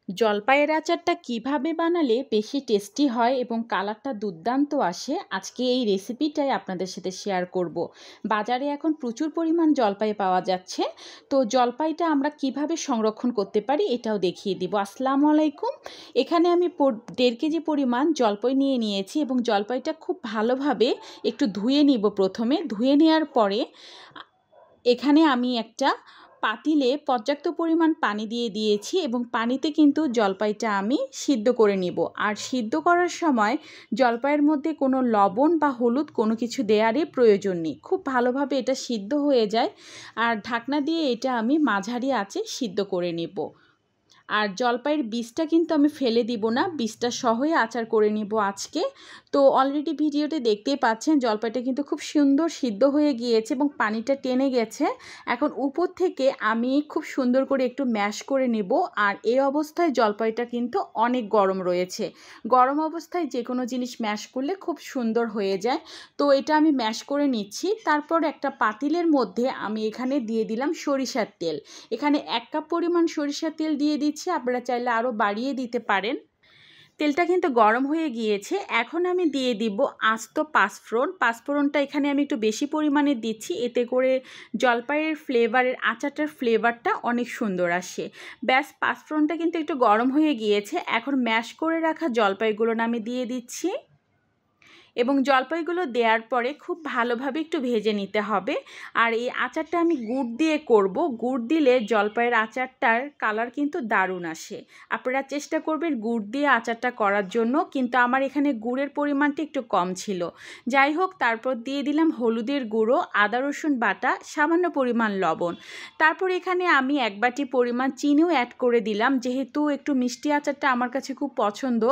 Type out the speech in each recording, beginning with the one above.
জলপাইয়ের আচারটা কিভাবে বানালে বেশি টেস্টি হয় এবং কালারটা দুর্দান্ত আসে, আজকে এই রেসিপিটাই আপনাদের সাথে শেয়ার করব। বাজারে এখন প্রচুর পরিমাণ জলপাই পাওয়া যাচ্ছে, তো জলপাইটা আমরা কিভাবে সংরক্ষণ করতে পারি এটাও দেখিয়ে দিব। আসসালামু আলাইকুম। এখানে আমি 1.5 কেজি পরিমাণ জলপাই নিয়ে নিয়েছি এবং জলপাইটা খুব ভালোভাবে একটু ধুয়ে নিব। প্রথমে ধুয়ে নেওয়ার পরে এখানে আমি একটা পাতিলে পর্যাপ্ত পরিমাণ পানি দিয়ে দিয়েছি এবং পানিতে কিন্তু জলপাইটা আমি সিদ্ধ করে নিব। আর সিদ্ধ করার সময় জলপাইয়ের মধ্যে কোনো লবণ বা হলুদ কোনো কিছু দেওয়ারই প্রয়োজন নেই, খুব ভালোভাবে এটা সিদ্ধ হয়ে যায়। আর ঢাকনা দিয়ে এটা আমি মাঝারি আঁচে সিদ্ধ করে নেব। আর জলপাইয়ের বীজটা কিন্তু আমি ফেলে দিব না, বীজটা সহই আচার করে নিব আজকে। তো অলরেডি ভিডিওতে দেখতেই পাচ্ছেন জলপাইটা কিন্তু খুব সুন্দর সিদ্ধ হয়ে গিয়েছে এবং পানিটা টেনে গেছে। এখন উপর থেকে আমি খুব সুন্দর করে একটু ম্যাশ করে নেব। আর এই অবস্থায় জলপাইটা কিন্তু অনেক গরম রয়েছে, গরম অবস্থায় যে কোনো জিনিস ম্যাশ করলে খুব সুন্দর হয়ে যায়। তো এটা আমি ম্যাশ করে নিচ্ছি। তারপর একটা পাতিলের মধ্যে আমি এখানে দিয়ে দিলাম সরিষার তেল। এখানে 1 কাপ পরিমাণ সরিষার তেল দিয়ে দিচ্ছি, আপনারা চাইলে আরও বাড়িয়ে দিতে পারেন। তেলটা কিন্তু গরম হয়ে গিয়েছে। এখন আমি দিয়ে দিব আস্ত পাঁচফোড়ন। পাঁচফোড়নটা এখানে আমি একটু বেশি পরিমাণে দিচ্ছি, এতে করে জলপাইয়ের ফ্লেভারের আচারটার ফ্লেভারটা অনেক সুন্দর আসে। ব্যাস, পাঁচফোড়নটা কিন্তু একটু গরম হয়ে গিয়েছে। এখন ম্যাশ করে রাখা জলপাইগুলো আমি দিয়ে দিচ্ছি এবং জলপাইগুলো দেওয়ার পরে খুব ভালোভাবে একটু ভেজে নিতে হবে। আর এই আচারটা আমি গুড় দিয়ে করব। গুড় দিলে জলপাইয়ের আচারটার কালার কিন্তু দারুণ আসে। আপনারা চেষ্টা করবেন গুড় দিয়ে আচারটা করার জন্য, কিন্তু আমার এখানে গুড়ের পরিমাণটা একটু কম ছিল। যাই হোক, তারপর দিয়ে দিলাম হলুদের গুঁড়ো, আদা রসুন বাটা, সামান্য পরিমাণ লবণ। তারপর এখানে আমি 1 বাটি পরিমাণ চিনিও অ্যাড করে দিলাম, যেহেতু একটু মিষ্টি আচারটা আমার কাছে খুব পছন্দ।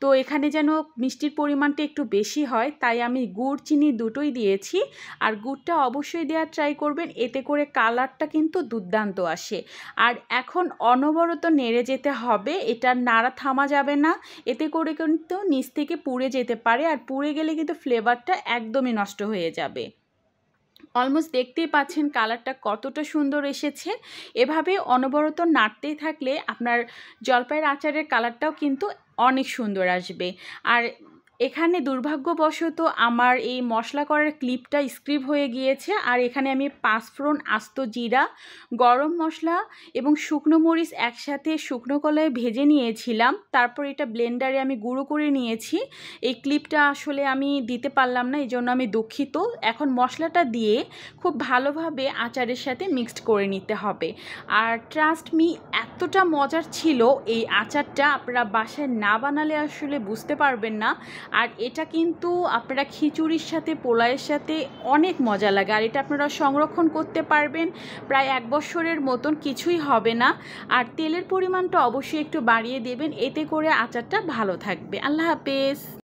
তো এখানে যেন মিষ্টির পরিমাণটা একটু বেশি হয়, তাই আমি গুড় চিনি দুটোই দিয়েছি। আর গুড়টা অবশ্যই দেওয়ার ট্রাই করবেন, এতে করে কালারটা কিন্তু দুর্দান্ত আসে। আর এখন অনবরত নেড়ে যেতে হবে, এটা নাড়া থামা যাবে না, এতে করে কিন্তু নিচ থেকে পুড়ে যেতে পারে। আর পুড়ে গেলে কিন্তু ফ্লেভারটা একদমই নষ্ট হয়ে যাবে। অলমোস্ট দেখতেই পাচ্ছেন কালারটা কতটা সুন্দর এসেছে। এভাবে অনবরত নাড়তেই থাকলে আপনার জলপাইয়ের আচারের কালারটাও কিন্তু অনেক সুন্দর আসবে। আর এখানে দুর্ভাগ্যবশত আমার এই মশলা করার ক্লিপটা স্ক্রিপ হয়ে গিয়েছে। আর এখানে আমি পাঁচফোড়ন, আস্ত জিরা, গরম মশলা এবং শুকনো মরিচ একসাথে শুকনো কলায় ভেজে নিয়েছিলাম। তারপর এটা ব্লেন্ডারে আমি গুঁড়ো করে নিয়েছি। এই ক্লিপটা আসলে আমি দিতে পারলাম না, এই জন্য আমি দুঃখিত। এখন মশলাটা দিয়ে খুব ভালোভাবে আচারের সাথে মিক্সড করে নিতে হবে। আর ট্রাস্ট মি, এতটা মজার ছিল এই আচারটা, আপনারা বাসায় না বানালে আসলে বুঝতে পারবেন না। আর এটা কিন্তু আপনারা খিচুড়ির সাথে, পোলাওয়ের সাথে অনেক মজা লাগে। আর এটা আপনারা সংরক্ষণ করতে পারবেন প্রায় 1 বছরের মতন, কিছুই হবে না। আর তেলের পরিমাণটা অবশ্যই একটু বাড়িয়ে দেবেন, এতে করে আচারটা ভালো থাকবে। আল্লাহ হাফেজ।